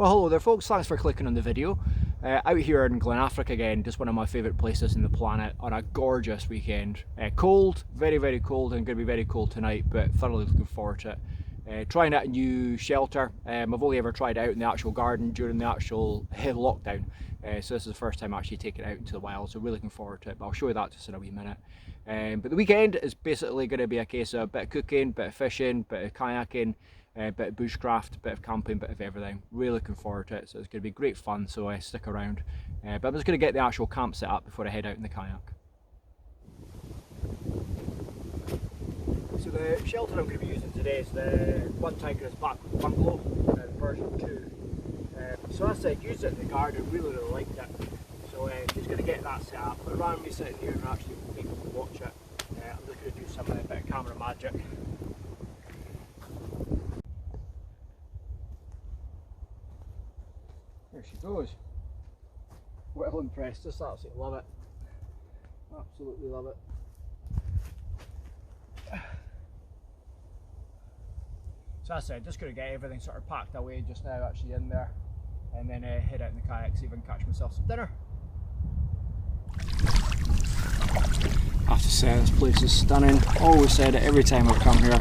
Well, hello there folks, thanks for clicking on the video. Out here in Glen Affric again, just one of my favourite places in the planet on a gorgeous weekend. Cold, very cold, and going to be very cold tonight, but thoroughly looking forward to it. Trying out a new shelter. I've only ever tried it out in the actual garden during the actual lockdown, so this is the first time actually taking it out into the wild, so really looking forward to it, but I'll show you that just in a wee minute. But the weekend is basically going to be a case of a bit of cooking, bit of fishing, bit of kayaking, bit of bushcraft, bit of camping, bit of everything. Really looking forward to it, so it's going to be great fun, so stick around. But I'm just going to get the actual camp set up before I head out in the kayak. So the shelter I'm going to be using today is the OneTigris Backwoods Bungalow, version 2. So as I said, used it in the garden, really liked it. So just going to get that set up, but rather than me sitting here and actually people to watch it, I'm just going to do some bit of camera magic. There she goes. Well impressed, just absolutely love it. Absolutely love it. So as I said, just going to get everything sort of packed away just now, actually in there, and then head out in the kayak, see if I can catch myself some dinner. I have to say, this place is stunning. Always said it every time I've come here,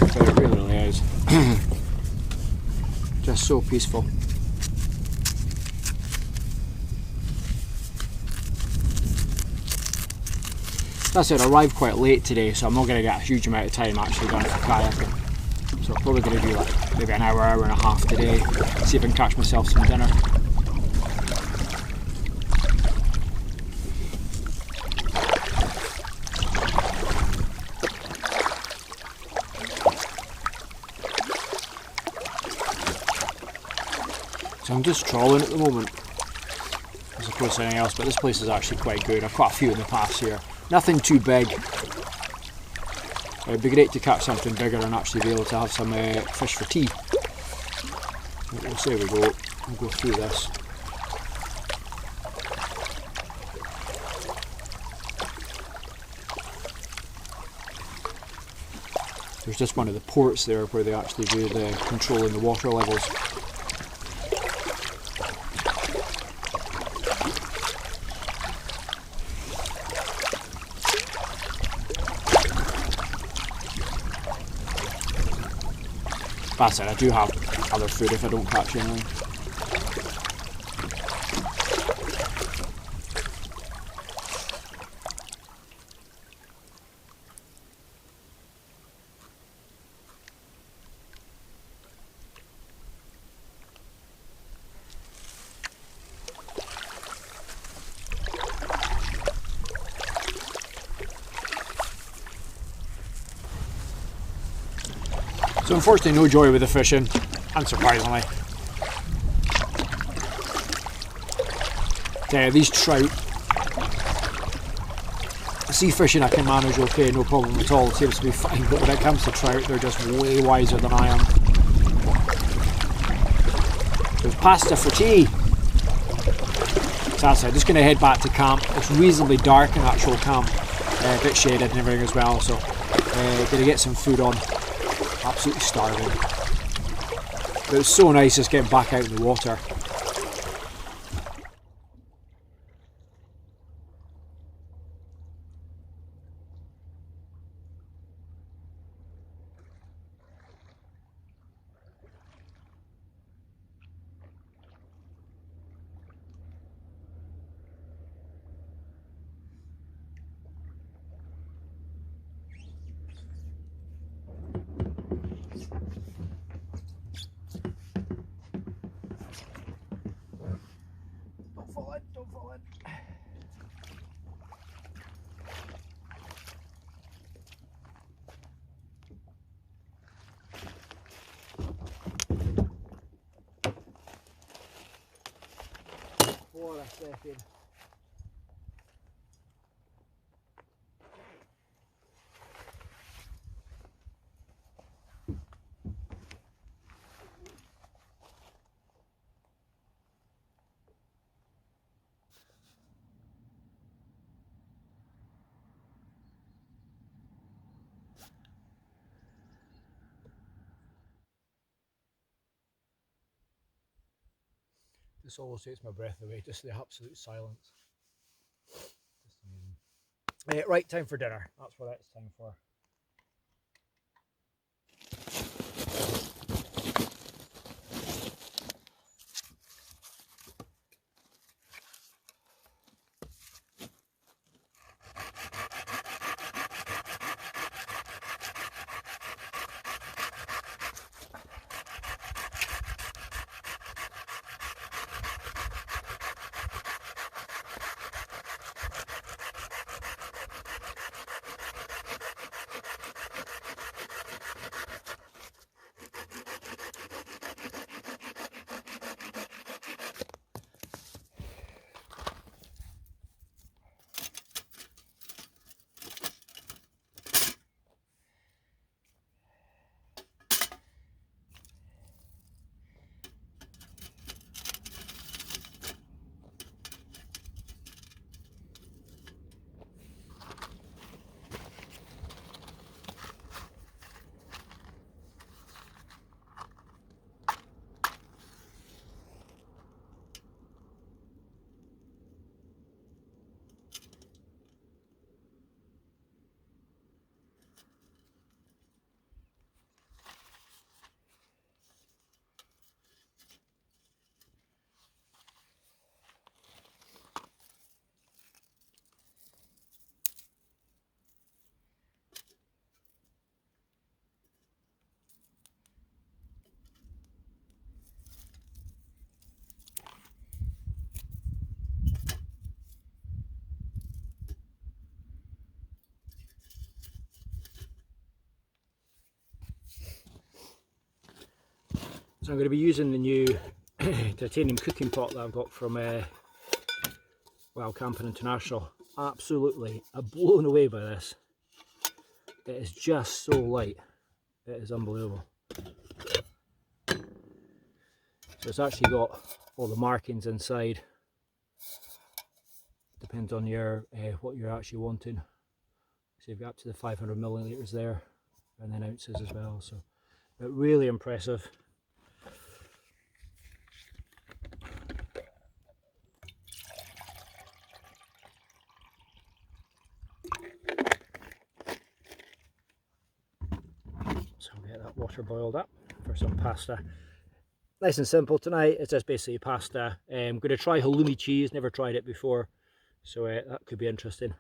but it really is. Just so peaceful. That's it, I arrived quite late today, so I'm not going to get a huge amount of time actually done for kayaking. So I'm probably going to do like maybe an hour and a half today, see if I can catch myself some dinner. So I'm just trawling at the moment, as opposed to anything else, but this place is actually quite good. I've caught a few in the past here. Nothing too big. It'd be great to catch something bigger and actually be able to have some fish for tea. We'll see how we go. We'll go through this. There's just one of the ports there where they actually do the controlling the water levels. That's it, I do have other food if I don't catch anything. So unfortunately no joy with the fishing, unsurprisingly. These trout, sea fishing I can manage okay, no problem at all, it seems to be fine, but when it comes to trout they're just way wiser than I am. There's pasta for tea. So that's it, I'm just going to head back to camp. It's reasonably dark in actual camp, a bit shaded and everything as well, so going to get some food on. Absolutely starving. But it was so nice just getting back out in the water. Don't fall in. What a second. This always takes my breath away, just the absolute silence. Just amazing. Right, time for dinner. That's what it's time for. So I'm going to be using the new titanium cooking pot that I've got from Wild Camping International. Absolutely, I'm blown away by this. It is just so light. It is unbelievable. So it's actually got all the markings inside. Depends on your what you're actually wanting. So you've got up to the 500 milliliters there, and then ounces as well. So, but really impressive. So we'll get that water boiled up for some pasta. Nice and simple tonight. It's just basically pasta. I'm going to try halloumi cheese. Never tried it before, so that could be interesting.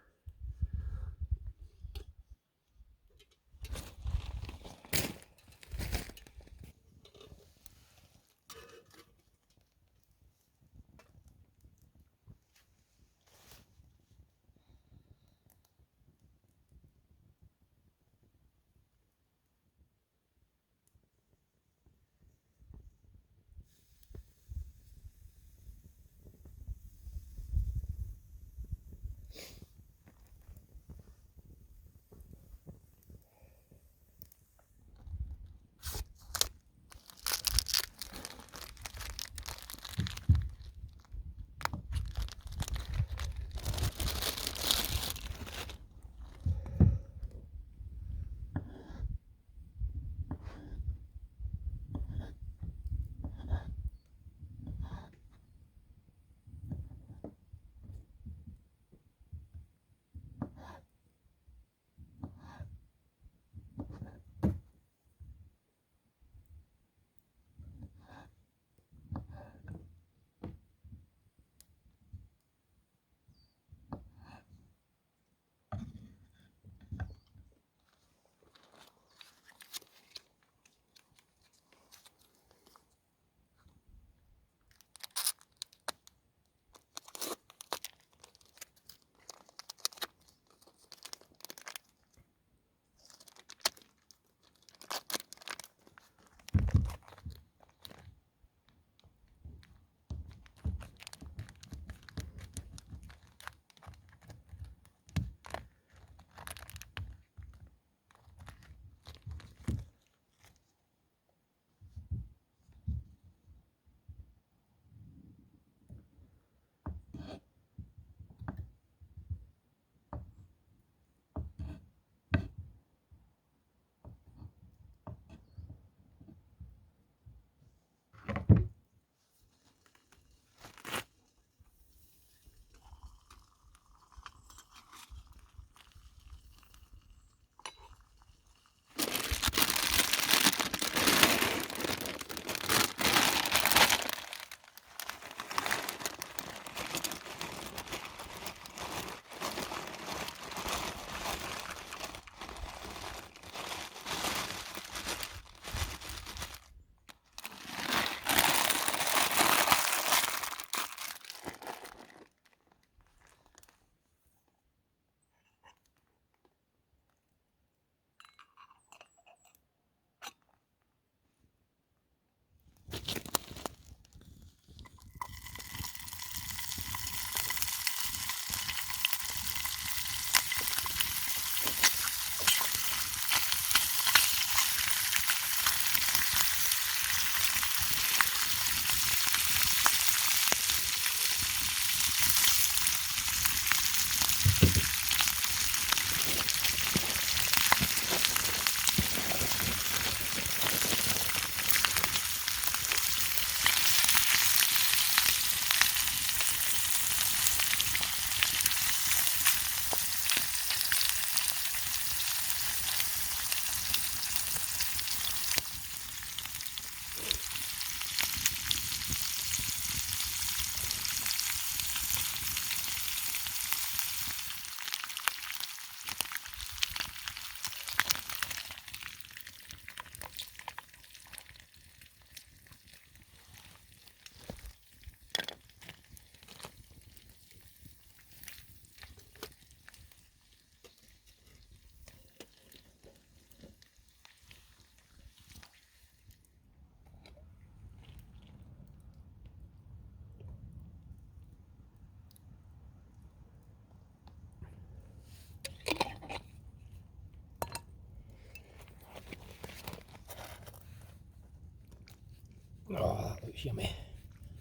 Oh, that looks yummy.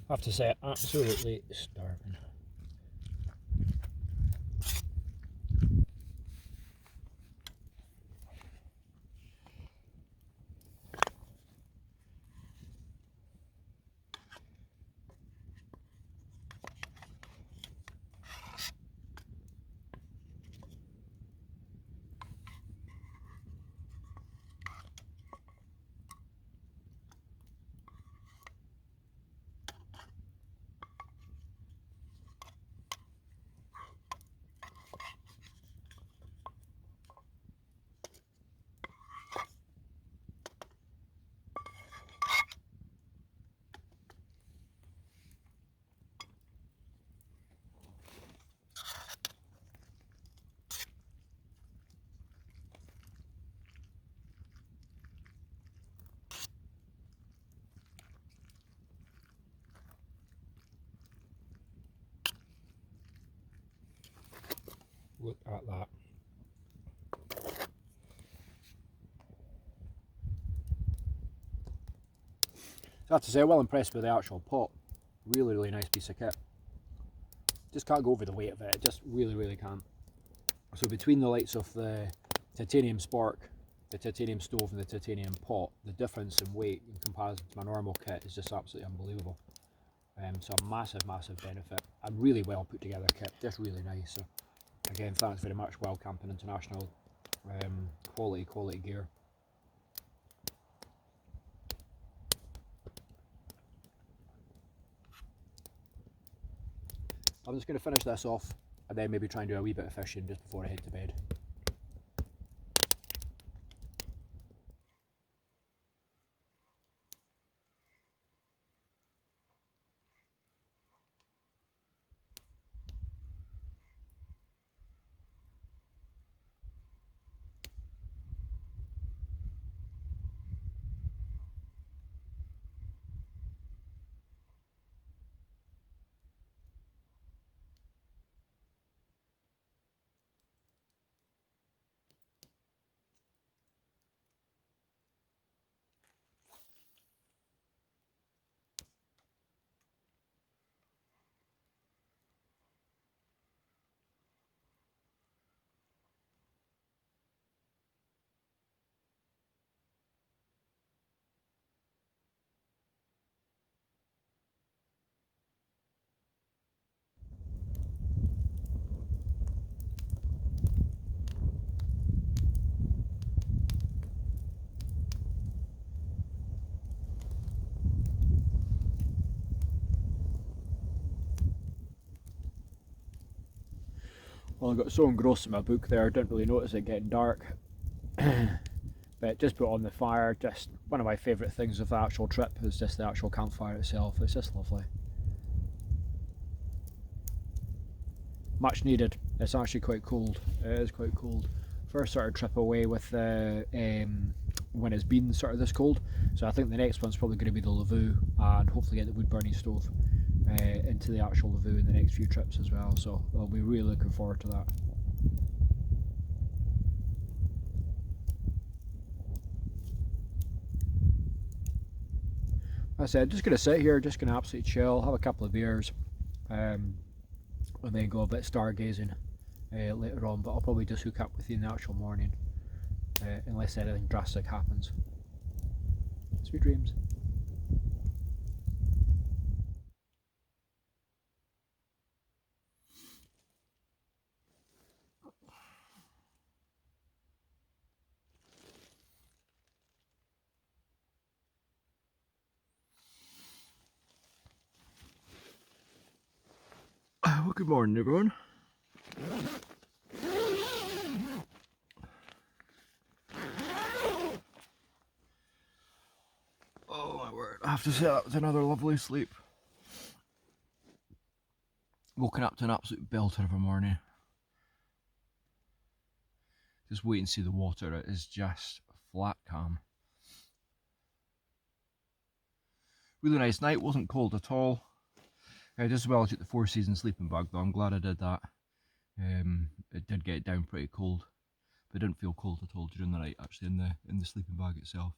I have to say, absolutely starving. Look at that. I have to say, I'm well impressed with the actual pot. Really, really nice piece of kit. Just can't go over the weight of it. It just really can't. So between the likes of the titanium spark, the titanium stove and the titanium pot, the difference in weight in comparison to my normal kit is just absolutely unbelievable. So a massive benefit. A really well put together kit, just really nice. So again, thanks very much Wild Camping International. Quality gear. I'm just going to finish this off and then maybe try and do a wee bit of fishing just before I head to bed. Well, I got so engrossed in my book there, I didn't really notice it getting dark. But just put on the fire, just one of my favourite things of the actual trip is just the actual campfire itself. It's just lovely. Much needed. It's actually quite cold. It is quite cold. First sort of trip away with when it's been sort of this cold. So I think the next one's probably going to be the Lavoo and hopefully get the wood burning stove into the actual Lavoo in the next few trips as well. So I'll be really looking forward to that. Like I said, just going to sit here, just going to absolutely chill, have a couple of beers, and then go a bit stargazing. later on, but I'll probably just hook up with you in the actual morning, unless anything drastic happens. Sweet dreams. Well, good morning, everyone. Oh my word, I have to say that was another lovely sleep. Woken up to an absolute belter of a morning. Just wait and see the water, it is just flat calm. Really nice night, wasn't cold at all. Just as well as the 4 season sleeping bag though, I'm glad I did that. It did get down pretty cold, but it didn't feel cold at all during the night actually in the sleeping bag itself.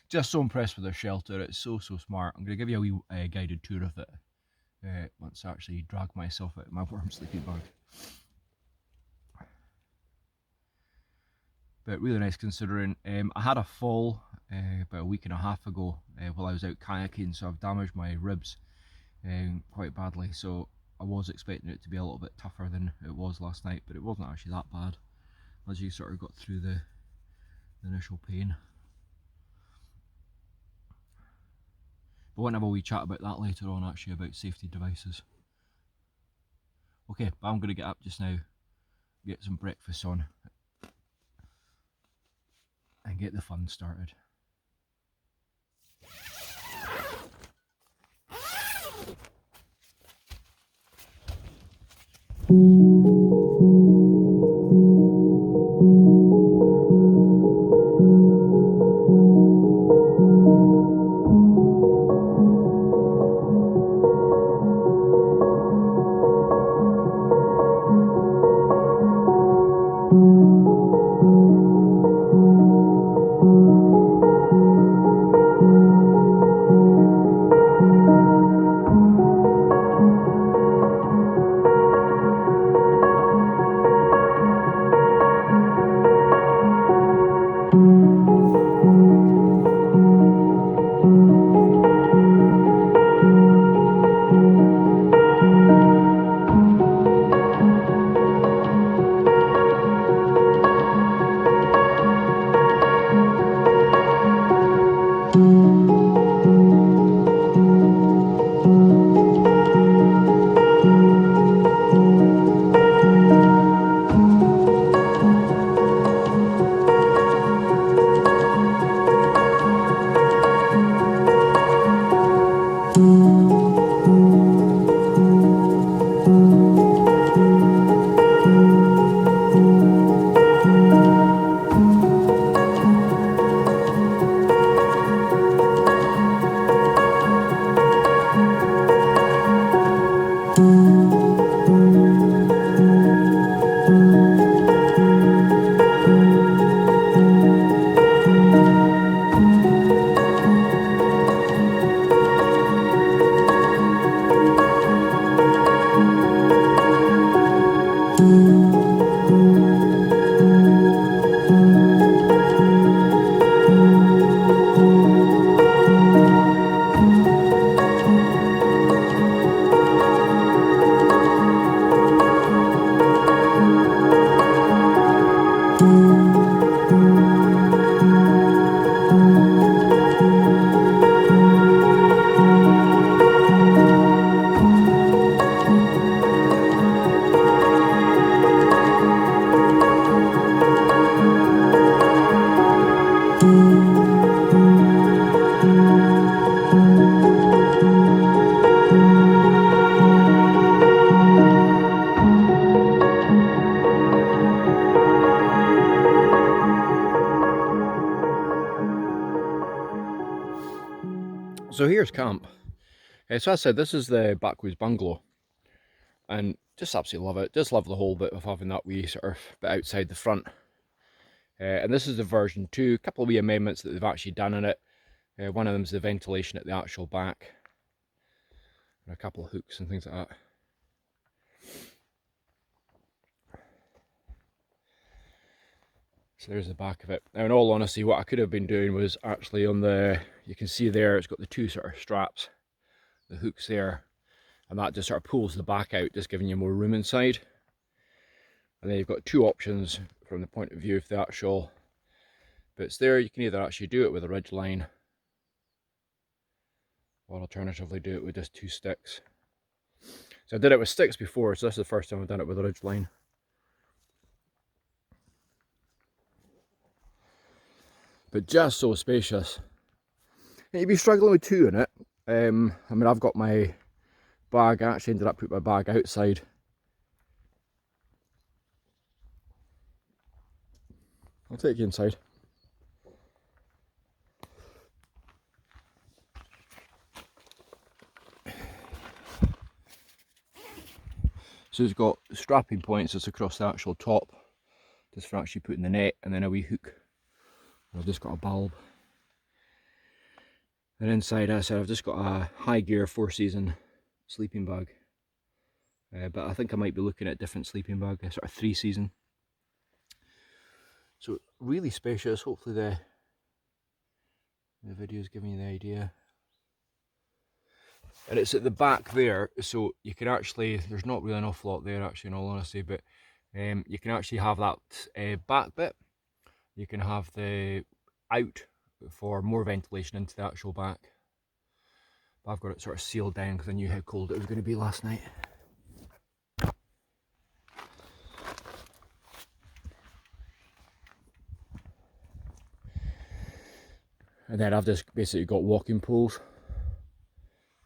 Just so impressed with their shelter, it's so smart. I'm going to give you a wee guided tour of it once I actually drag myself out of my warm sleeping bag. But really nice considering. I had a fall about a week and a half ago while I was out kayaking, so I've damaged my ribs quite badly, so I was expecting it to be a little bit tougher than it was last night, but it wasn't actually that bad as you sort of got through the initial pain. But we'll have a wee chat about that later on, actually, about safety devices. Okay, but I'm going to get up just now, get some breakfast on, and get the fun started. So here's camp. So as I said, this is the Backwoods Bungalow, and just absolutely love it. Just love the whole bit of having that wee sort of bit outside the front. And this is the version 2. A couple of wee amendments that they've actually done in it. One of them is the ventilation at the actual back, and a couple of hooks and things like that. So there's the back of it. Now in all honesty, what I could have been doing was actually on the, you can see there it's got the two sort of straps, the hooks there, and that just sort of pulls the back out, just giving you more room inside. And then you've got two options from the point of view of the actual bits there. You can either actually do it with a ridge line, or alternatively do it with just two sticks. So I did it with sticks before, so this is the first time I've done it with a ridge line. But just so spacious. And you'd be struggling with two in it. I mean, I've got my bag, I actually ended up putting my bag outside. I'll take you inside. So it's got strapping points just across the actual top, just for actually putting the net, and then a wee hook. I've just got a bulb. And inside, as I said, I've just got a high gear 4-season sleeping bag. But I think I might be looking at a different sleeping bag, a sort of 3-season. So really spacious. Hopefully the video is giving you the idea. And it's at the back there, so you can actually, there's not really an awful lot there actually in all honesty, but you can actually have that back bit. You can have the out for more ventilation into the actual back. But I've got it sort of sealed down because I knew how cold it was going to be last night. And then I've just basically got walking poles,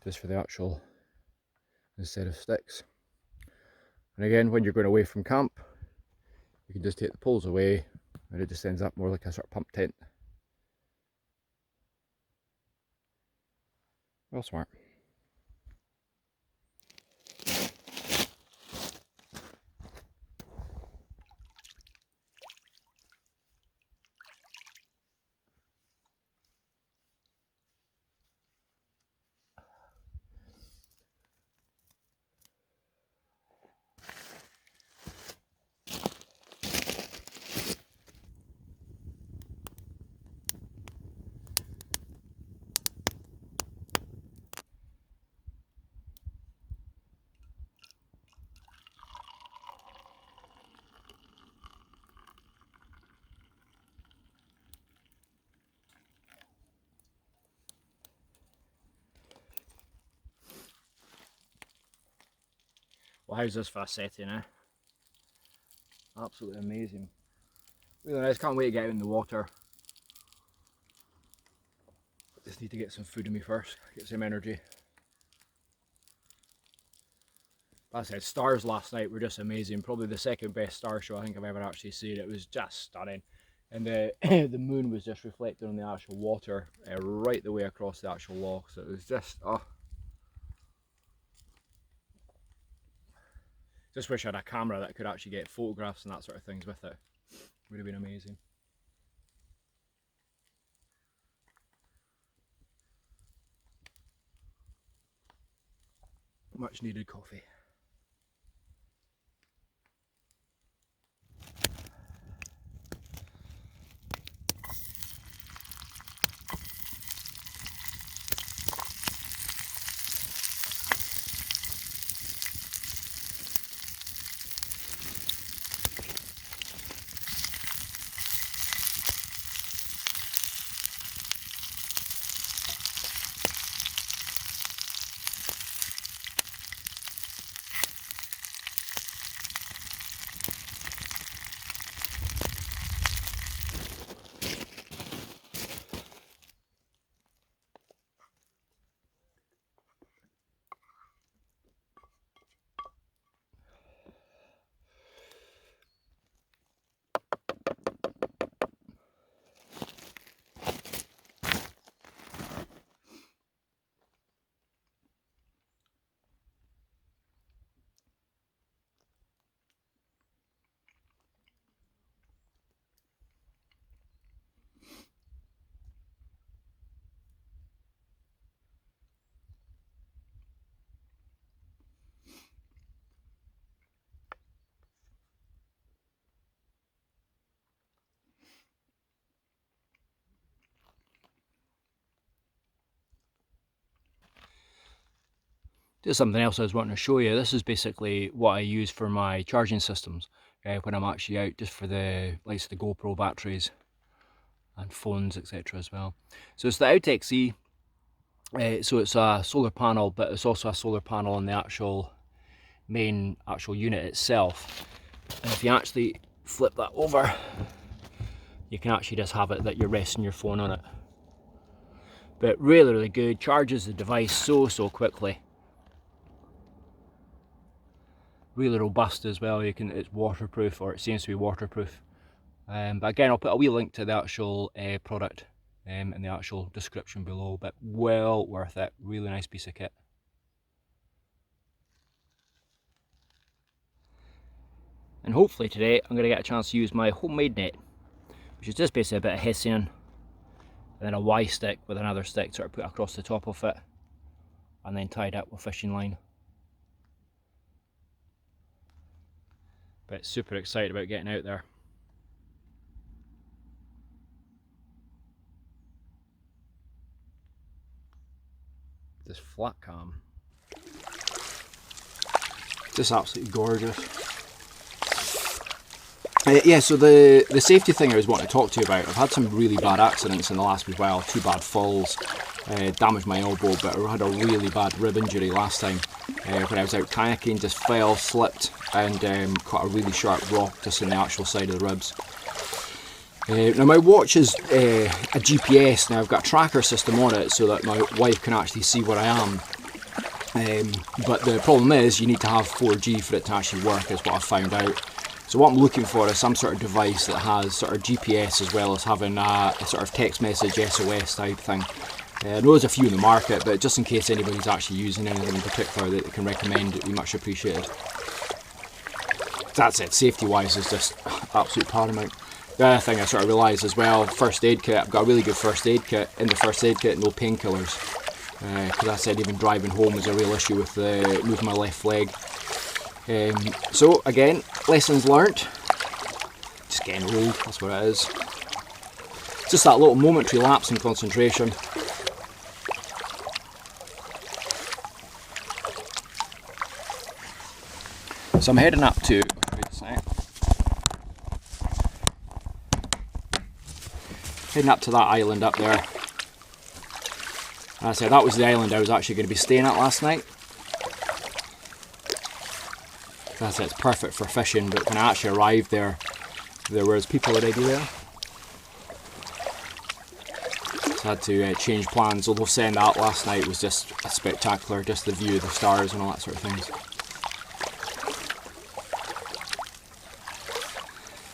just for the actual, instead of sticks. And again, when you're going away from camp, you can just take the poles away, and it just ends up more like a sort of pump tent. Well smart. Well, how's this for a setting, eh? Absolutely amazing. Really nice, can't wait to get out in the water. Just need to get some food in me first, get some energy. Like I said, stars last night were just amazing. Probably the second best star show I think I've ever actually seen. It was just stunning. And the the moon was just reflected on the actual water right the way across the actual loch. So it was just, oh. Just wish I had a camera that could actually get photographs and that sort of things with it. Would have been amazing. Much needed coffee. Just something else I was wanting to show you. This is basically what I use for my charging systems when I'm actually out, just for the likes of the GoPro batteries and phones, etc. as well. So it's the Outex E. So it's a solar panel, but it's also a solar panel on the actual main unit itself. And if you actually flip that over, you can actually just have it that you're resting your phone on it. But really good, charges the device so quickly. Really robust as well. It's waterproof, or it seems to be waterproof. But again, I'll put a wee link to the actual product in the actual description below. But well worth it. Really nice piece of kit. And hopefully today I'm going to get a chance to use my homemade net, which is just basically a bit of hessian and then a Y stick with another stick sort of put across the top of it and then tied up with fishing line. But super excited about getting out there. This flat cam, just absolutely gorgeous. Yeah, so the safety thing I was wanting to talk to you about, I've had some really bad accidents in the last wee while, 2 bad falls, damaged my elbow, but I had a really bad rib injury last time when I was out kayaking, just fell, slipped and caught a really sharp rock just in the actual side of the ribs. Now my watch is a GPS. Now I've got a tracker system on it so that my wife can actually see where I am. But the problem is you need to have 4G for it to actually work, is what I've found out. So what I'm looking for is some sort of device that has sort of GPS as well as having a sort of text message SOS type thing. I know there's a few in the market, but just in case anybody's actually using anything in particular that they can recommend, it would be much appreciated. That's it, safety wise is just absolute paramount. The other thing I sort of realised as well, first aid kit, I've got a really good first aid kit. In the first aid kit, no painkillers. Because I said even driving home was a real issue with moving my left leg. So again, lessons learnt. Just getting old, that's what it is. Just that little momentary lapse in concentration. So I'm heading up to, that island up there. And I said that was the island I was actually going to be staying at last night. That's it, it's perfect for fishing, but when I actually arrived there, there was people already there. So I had to change plans, although saying that last night was just spectacular, just the view, the stars and all that sort of things.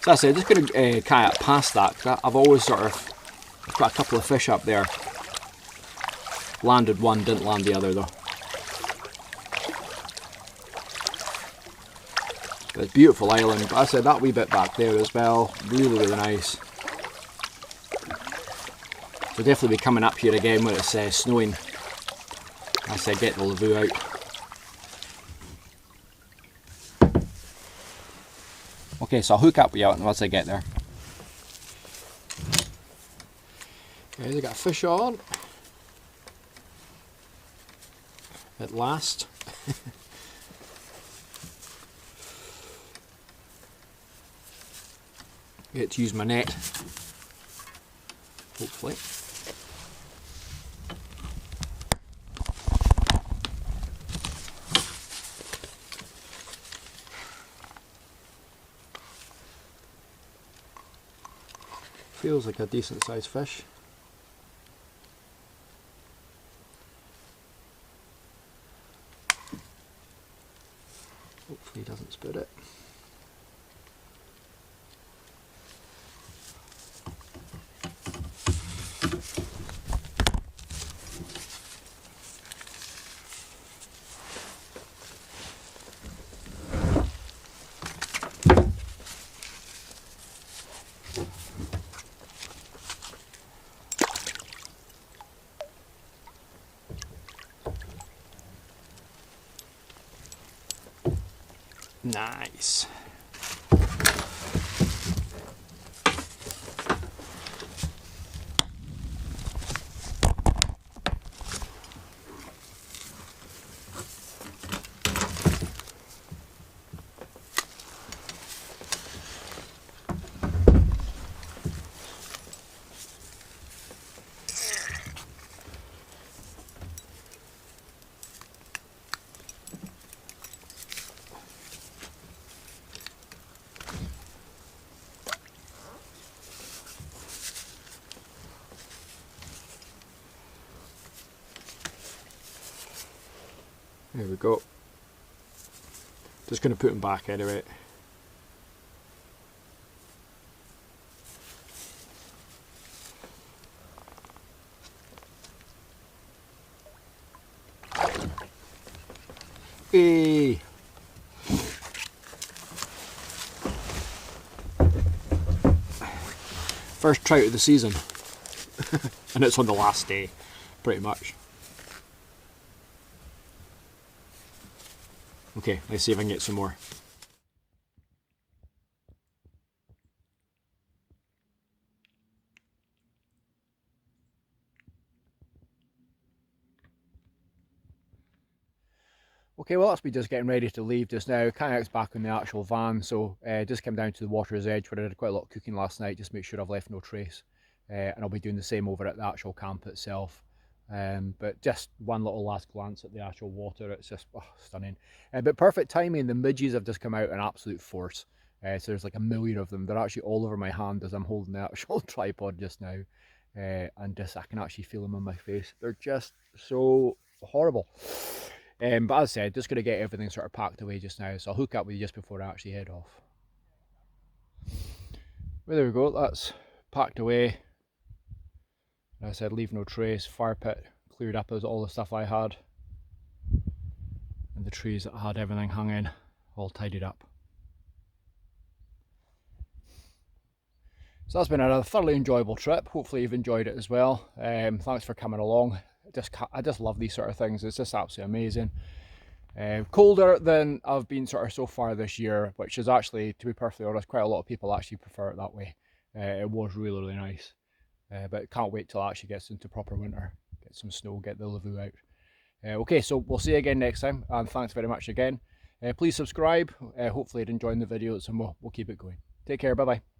So I said, just going to kayak past that, because I've always sort of got a couple of fish up there. Landed one, didn't land the other though. But it's a beautiful island, but I said that wee bit back there as well, really nice. So definitely be coming up here again when it's snowing. I said get the Lavoo out. Okay, so I'll hook up with you once I get there. Okay, they got a fish on. At last. Get to use my net. Hopefully. Feels like a decent sized fish. Hopefully he doesn't spit it. Nice. There we go. Just going to put them back anyway. Hey. First trout of the season. And it's on the last day, pretty much. Okay, let's see if I can get some more. Okay, well that's me just getting ready to leave just now. Kayak's back in the actual van, so just came down to the water's edge where I did quite a lot of cooking last night, just make sure I've left no trace. And I'll be doing the same over at the actual camp itself. But just one little last glance at the actual water, it's just stunning. But perfect timing, the midges have just come out in absolute force. So there's like a million of them. They're actually all over my hand as I'm holding the actual tripod just now. And just I can actually feel them on my face. They're just so horrible. But as I said, just going to get everything sort of packed away just now. So I'll hook up with you just before I actually head off. Well, there we go, that's packed away. As I said, leave no trace. Fire pit cleared up as all the stuff I had. And the trees that had everything hung in, all tidied up. So that's been a thoroughly enjoyable trip. Hopefully you've enjoyed it as well. Thanks for coming along. I just love these sort of things. It's just absolutely amazing. Colder than I've been sort of so far this year, which is actually, to be perfectly honest, quite a lot of people actually prefer it that way. It was really, really nice. But can't wait till it actually gets into proper winter. Get some snow, get the lavoo out. Okay, so we'll see you again next time, and thanks very much again. Please subscribe. Hopefully you're enjoying the videos, and we'll keep it going. Take care, bye bye.